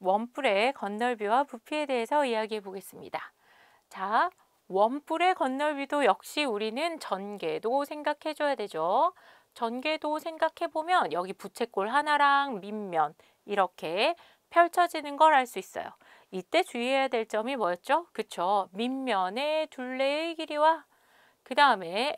원뿔의 건널비와 부피에 대해서 이야기해 보겠습니다. 자, 원뿔의 건널비도 역시 우리는 전개도 생각해 줘야 되죠. 전개도 생각해 보면 여기 부채꼴 하나랑 밑면 이렇게 펼쳐지는 걸 알 수 있어요. 이때 주의해야 될 점이 뭐였죠? 그쵸? 밑면의 둘레의 길이와 그 다음에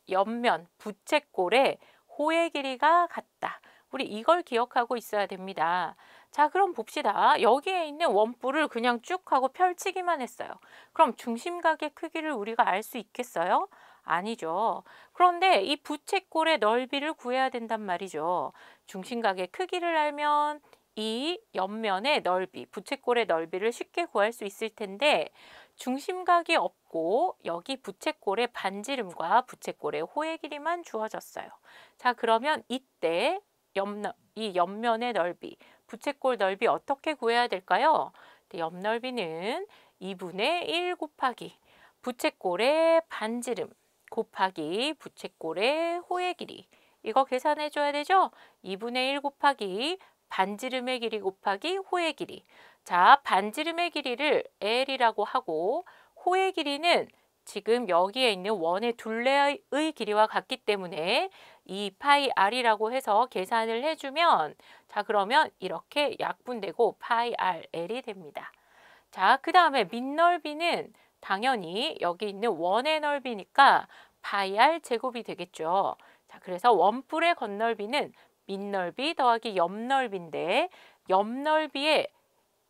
옆면 부채꼴의 호의 길이가 같다. 우리 이걸 기억하고 있어야 됩니다. 자, 그럼 봅시다. 여기에 있는 원뿔을 그냥 쭉 하고 펼치기만 했어요. 그럼 중심각의 크기를 우리가 알 수 있겠어요? 아니죠. 그런데 이 부채꼴의 넓이를 구해야 된단 말이죠. 중심각의 크기를 알면 이 옆면의 넓이, 부채꼴의 넓이를 쉽게 구할 수 있을 텐데 중심각이 없고 여기 부채꼴의 반지름과 부채꼴의 호의 길이만 주어졌어요. 자, 그러면 이때 이 옆면의 넓이, 부채꼴 넓이 어떻게 구해야 될까요? 옆 넓이는 2분의 1 곱하기 부채꼴의 반지름 곱하기 부채꼴의 호의 길이. 이거 계산해 줘야 되죠? 2분의 1 곱하기 반지름의 길이 곱하기 호의 길이. 자, 반지름의 길이를 L이라고 하고 호의 길이는 지금 여기에 있는 원의 둘레의 길이와 같기 때문에 2파이 R이라고 해서 계산을 해주면 자, 그러면 이렇게 약분되고 파이 R L이 됩니다. 자, 그 다음에 밑넓이는 당연히 여기 있는 원의 넓이니까 파이 R 제곱이 되겠죠. 자, 그래서 원뿔의 건널비는 밑넓이 더하기 옆넓이인데 옆넓이에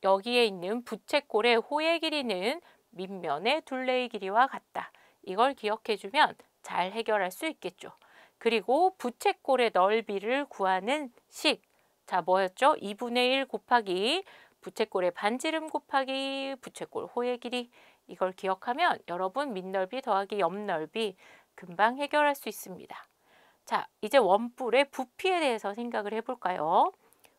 여기에 있는 부채꼴의 호의 길이는 밑면의 둘레의 길이와 같다. 이걸 기억해주면 잘 해결할 수 있겠죠. 그리고 부채꼴의 넓이를 구하는 식. 자, 뭐였죠? 2분의 1 곱하기 부채꼴의 반지름 곱하기 부채꼴 호의 길이. 이걸 기억하면 여러분 밑넓이 더하기 옆넓이 금방 해결할 수 있습니다. 자, 이제 원뿔의 부피에 대해서 생각을 해볼까요?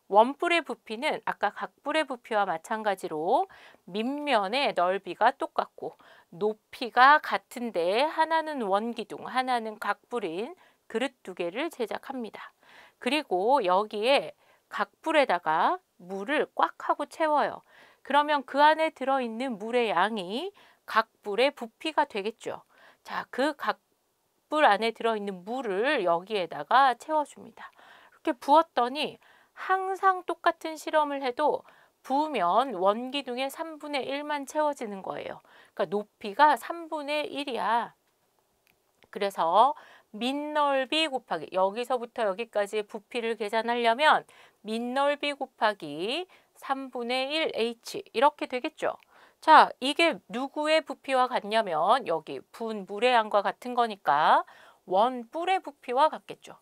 원뿔의 부피는 아까 각뿔의 부피와 마찬가지로 밑면의 넓이가 똑같고 높이가 같은데 하나는 원기둥, 하나는 각뿔인 그릇 두 개를 제작합니다. 그리고 여기에 각뿔에다가 물을 꽉 하고 채워요. 그러면 그 안에 들어있는 물의 양이 각뿔의 부피가 되겠죠. 자, 그 각뿔 안에 들어있는 물을 여기에다가 채워줍니다. 이렇게 부었더니 항상 똑같은 실험을 해도 부으면 원기둥의 3분의 1만 채워지는 거예요. 그러니까 높이가 3분의 1이야. 그래서 밑넓이 곱하기 여기서부터 여기까지의 부피를 계산하려면 밑넓이 곱하기 3분의 1 H 이렇게 되겠죠. 자, 이게 누구의 부피와 같냐면 여기 부은 물의 양과 같은 거니까 원뿔의 부피와 같겠죠.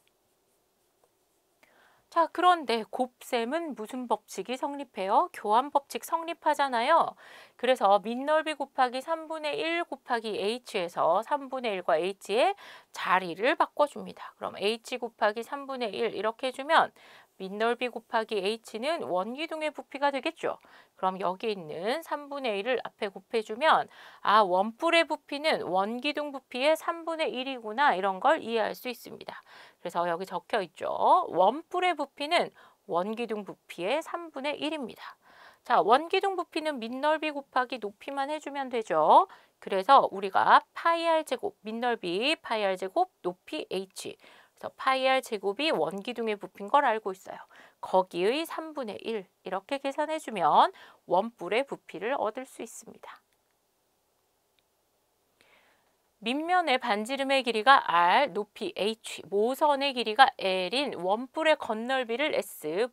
자, 그런데 곱셈은 무슨 법칙이 성립해요? 교환 법칙 성립하잖아요. 그래서 밑넓이 곱하기 3분의 1 곱하기 h에서 3분의 1과 h의 자리를 바꿔줍니다. 그럼 h 곱하기 3분의 1 이렇게 해주면 밑넓이 곱하기 h는 원기둥의 부피가 되겠죠. 그럼 여기 있는 3분의 1을 앞에 곱해주면 아, 원뿔의 부피는 원기둥 부피의 3분의 1이구나 이런 걸 이해할 수 있습니다. 그래서 여기 적혀 있죠. 원뿔의 부피는 원기둥 부피의 3분의 1입니다. 자, 원기둥 부피는 밑넓이 곱하기 높이만 해주면 되죠. 그래서 우리가 파이 r 제곱, 밑넓이 파이 r 제곱, 높이 h. 그래서 파이 r 제곱이 원기둥의 부피인 걸 알고 있어요. 거기의 3분의 1 이렇게 계산해주면 원뿔의 부피를 얻을 수 있습니다. 밑면의 반지름의 길이가 R, 높이 H, 모선의 길이가 L인 원뿔의 건널비를 S,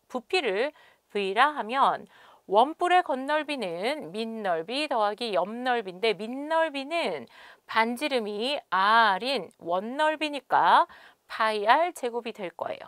부피를 V라 하면 원뿔의 건널비는 밑넓이 더하기 옆넓이인데 밑넓이는 반지름이 R인 원넓이니까 파이 R 제곱이 될 거예요.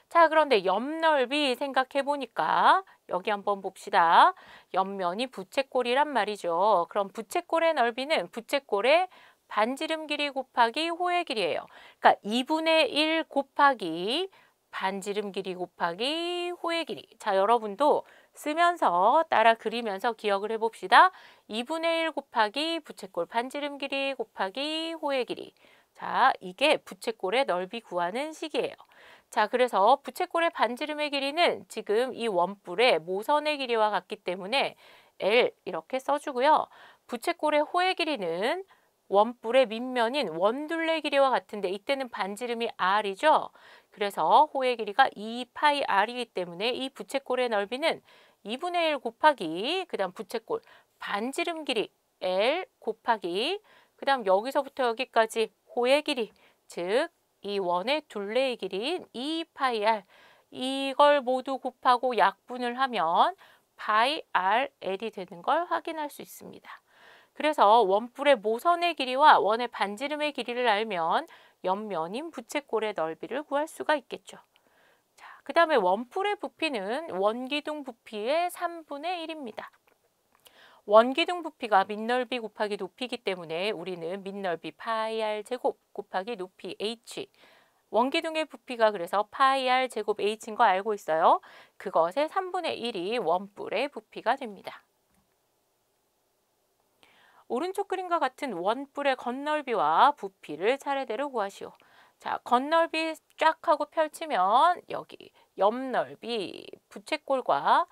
자, 그런데 옆넓이 생각해 보니까 여기 한번 봅시다. 옆면이 부채꼴이란 말이죠. 그럼 부채꼴의 넓이는 부채꼴의 반지름 길이 곱하기 호의 길이에요. 그러니까 2분의 1 곱하기 반지름 길이 곱하기 호의 길이. 자, 여러분도 쓰면서 따라 그리면서 기억을 해봅시다. 2분의 1 곱하기 부채꼴 반지름 길이 곱하기 호의 길이. 자, 이게 부채꼴의 넓이 구하는 식이에요. 자, 그래서 부채꼴의 반지름의 길이는 지금 이 원뿔의 모선의 길이와 같기 때문에 L 이렇게 써주고요. 부채꼴의 호의 길이는 원뿔의 밑면인 원둘레 길이와 같은데 이때는 반지름이 R이죠. 그래서 호의 길이가 2파이 R이기 때문에 이 부채꼴의 넓이는 2분의 1 곱하기 그 다음 부채꼴 반지름 길이 L 곱하기 그 다음 여기서부터 여기까지 호의 길이 즉 이 원의 둘레의 길이인 2파이 R 이걸 모두 곱하고 약분을 하면 파이 R L이 되는 걸 확인할 수 있습니다. 그래서 원뿔의 모선의 길이와 원의 반지름의 길이를 알면 옆면인 부채꼴의 넓이를 구할 수가 있겠죠. 자, 그 다음에 원뿔의 부피는 원기둥 부피의 3분의 1입니다. 원기둥 부피가 밑넓이 곱하기 높이기 때문에 우리는 밑넓이 파이 R 제곱 곱하기 높이 H 원기둥의 부피가 그래서 파이 R 제곱 H인 거 알고 있어요. 그것의 3분의 1이 원뿔의 부피가 됩니다. 오른쪽 그림과 같은 원뿔의 겉넓이와 부피를 차례대로 구하시오. 자, 겉넓이 쫙 하고 펼치면 여기 옆넓이 부채꼴과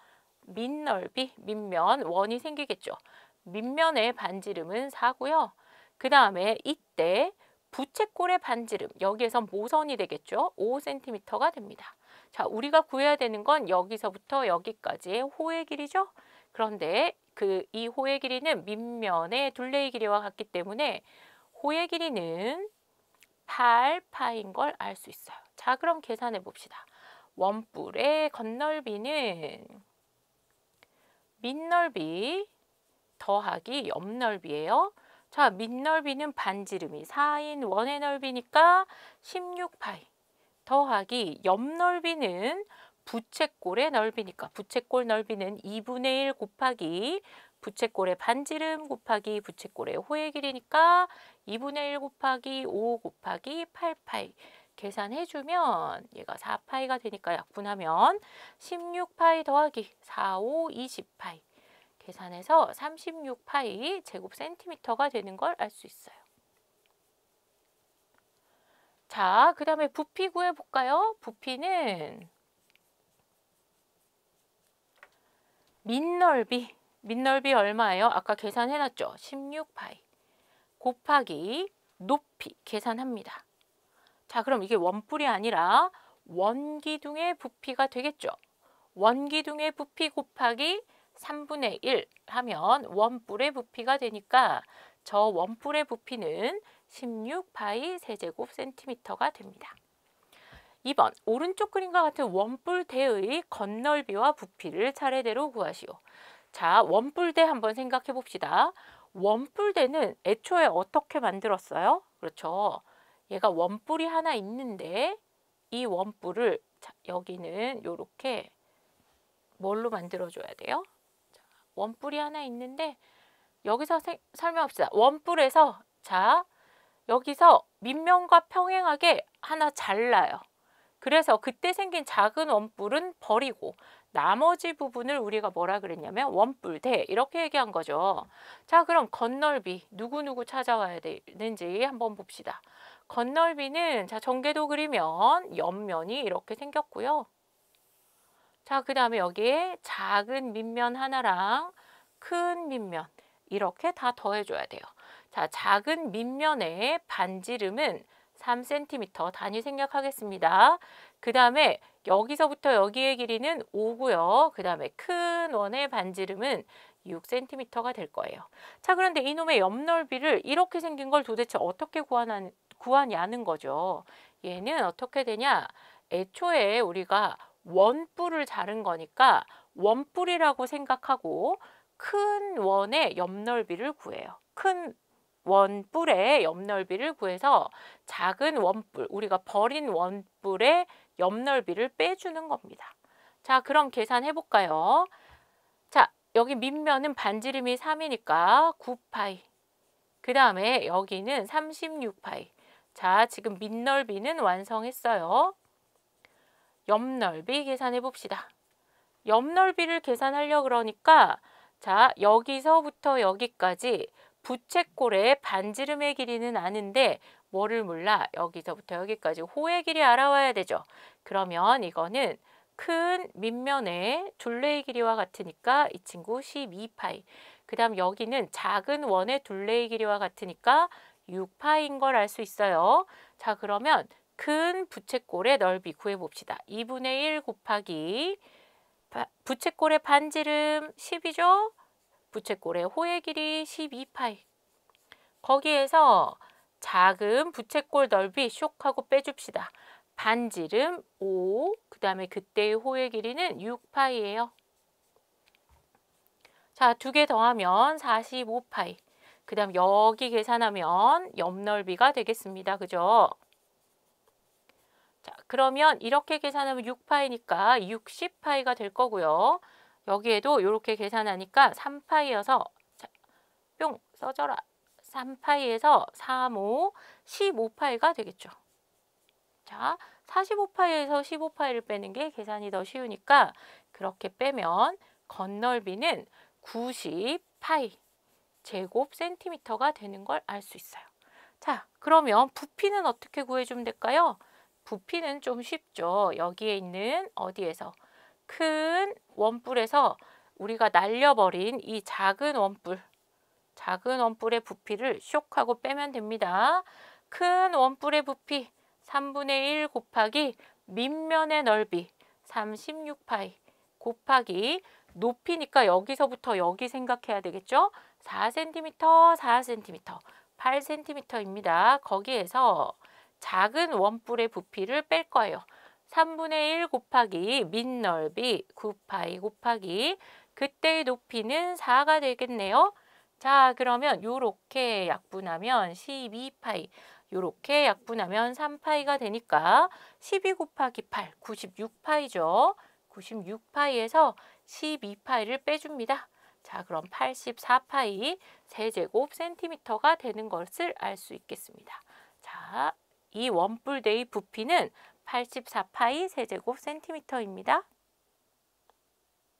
밑넓이 밑면 원이 생기겠죠. 밑면의 반지름은 4고요. 그 다음에 이때 부채꼴의 반지름 여기에서 모선이 되겠죠. 5cm가 됩니다. 자, 우리가 구해야 되는 건 여기서부터 여기까지의 호의 길이죠. 그런데 이 호의 길이는 밑면의 둘레의 길이와 같기 때문에 호의 길이는 8파인 걸 알 수 있어요. 자, 그럼 계산해 봅시다. 원뿔의 겉넓이는 밑넓이 더하기 옆넓이에요. 자, 밑넓이는 반지름이 4인 원의 넓이니까 16파이 더하기 옆넓이는 부채꼴의 넓이니까 부채꼴 넓이는 2분의 1 곱하기 부채꼴의 반지름 곱하기 부채꼴의 호의 길이니까 2분의 1 곱하기 5 곱하기 8파이 계산해주면 얘가 4파이가 되니까 약분하면 16파이 더하기 4, 5, 20파이 계산해서 36파이 제곱 센티미터가 되는 걸 알 수 있어요. 자, 그 다음에 부피 구해볼까요? 부피는 밑넓이 얼마예요? 아까 계산해놨죠? 16파이 곱하기 높이 계산합니다. 자, 그럼 이게 원뿔이 아니라 원기둥의 부피가 되겠죠? 원기둥의 부피 곱하기 3분의 1 하면 원뿔의 부피가 되니까 저 원뿔의 부피는 16파이 세제곱 센티미터가 됩니다. 2번 오른쪽 그림과 같은 원뿔대의 겉넓이와 부피를 차례대로 구하시오. 자, 원뿔대 한번 생각해 봅시다. 원뿔대는 애초에 어떻게 만들었어요? 그렇죠. 얘가 원뿔이 하나 있는데 이 원뿔을 자, 여기는 이렇게 뭘로 만들어줘야 돼요? 자, 원뿔이 하나 있는데 여기서 설명합시다. 원뿔에서 자 여기서 밑면과 평행하게 하나 잘라요. 그래서 그때 생긴 작은 원뿔은 버리고 나머지 부분을 우리가 뭐라 그랬냐면 원뿔대 이렇게 얘기한 거죠. 자, 그럼 겉넓이 누구누구 찾아와야 되는지 한번 봅시다. 겉넓이는 자 전개도 그리면 옆면이 이렇게 생겼고요. 자, 그 다음에 여기에 작은 밑면 하나랑 큰 밑면 이렇게 다 더해줘야 돼요. 자, 작은 밑면의 반지름은 3cm 단위 생략하겠습니다. 그 다음에 여기서부터 여기의 길이는 5고요. 그 다음에 큰 원의 반지름은 6cm가 될 거예요. 자, 그런데 이놈의 옆넓이를 이렇게 생긴 걸 도대체 어떻게 구하냐는 거죠. 얘는 어떻게 되냐? 애초에 우리가 원뿔을 자른 거니까 원뿔이라고 생각하고 큰 원의 옆넓이를 구해요. 큰 원뿔의 옆넓이를 구해서 작은 원뿔, 우리가 버린 원뿔의 옆넓이를 빼주는 겁니다. 자, 그럼 계산해 볼까요? 자, 여기 밑면은 반지름이 3이니까 9파이. 그 다음에 여기는 36파이. 자, 지금 밑넓이는 완성했어요. 옆넓이 계산해 봅시다. 옆넓이를 계산하려고 그러니까 자, 여기서부터 여기까지 부채꼴의 반지름의 길이는 아는데 뭐를 몰라? 여기서부터 여기까지 호의 길이 알아와야 되죠. 그러면 이거는 큰 밑면의 둘레의 길이와 같으니까 이 친구 12파이. 그 다음 여기는 작은 원의 둘레의 길이와 같으니까 6파이인 걸 알 수 있어요. 자, 그러면 큰 부채꼴의 넓이 구해봅시다. 2분의 1 곱하기 부채꼴의 반지름 10이죠? 부채꼴의 호의 길이 12파이. 거기에서 작은 부채꼴 넓이 쇽하고 빼줍시다. 반지름 5, 그 다음에 그때의 호의 길이는 6파이예요. 자, 두 개 더하면 45파이. 그 다음 여기 계산하면 옆넓이가 되겠습니다. 그죠? 자, 그러면 이렇게 계산하면 6파이니까 60파이가 될 거고요. 여기에도 이렇게 계산하니까 3파이여서 자, 뿅 써져라. 3파이에서 3, 5, 15파이가 되겠죠. 자, 45파이에서 15파이를 빼는 게 계산이 더 쉬우니까 그렇게 빼면 건널비는 90파이 제곱 센티미터가 되는 걸 알 수 있어요. 자, 그러면 부피는 어떻게 구해주면 될까요? 부피는 좀 쉽죠. 여기에 있는 어디에서? 큰 원뿔에서 우리가 날려버린 이 작은 원뿔의 부피를 쇽하고 빼면 됩니다. 큰 원뿔의 부피 3분의 1 곱하기 밑면의 넓이 36파이 곱하기 높이니까 여기서부터 여기 생각해야 되겠죠? 4cm, 4cm, 8cm입니다. 거기에서 작은 원뿔의 부피를 뺄 거예요. 3분의 1 곱하기 밑넓이 9파이 곱하기 그때의 높이는 4가 되겠네요. 자, 그러면 요렇게 약분하면 12파이, 요렇게 약분하면 3파이가 되니까 12 곱하기 8, 96파이죠. 96파이에서 12파이를 빼줍니다. 자, 그럼 84파이 세제곱 센티미터가 되는 것을 알 수 있겠습니다. 자, 이 원뿔대의 부피는 84파이 세제곱 센티미터입니다.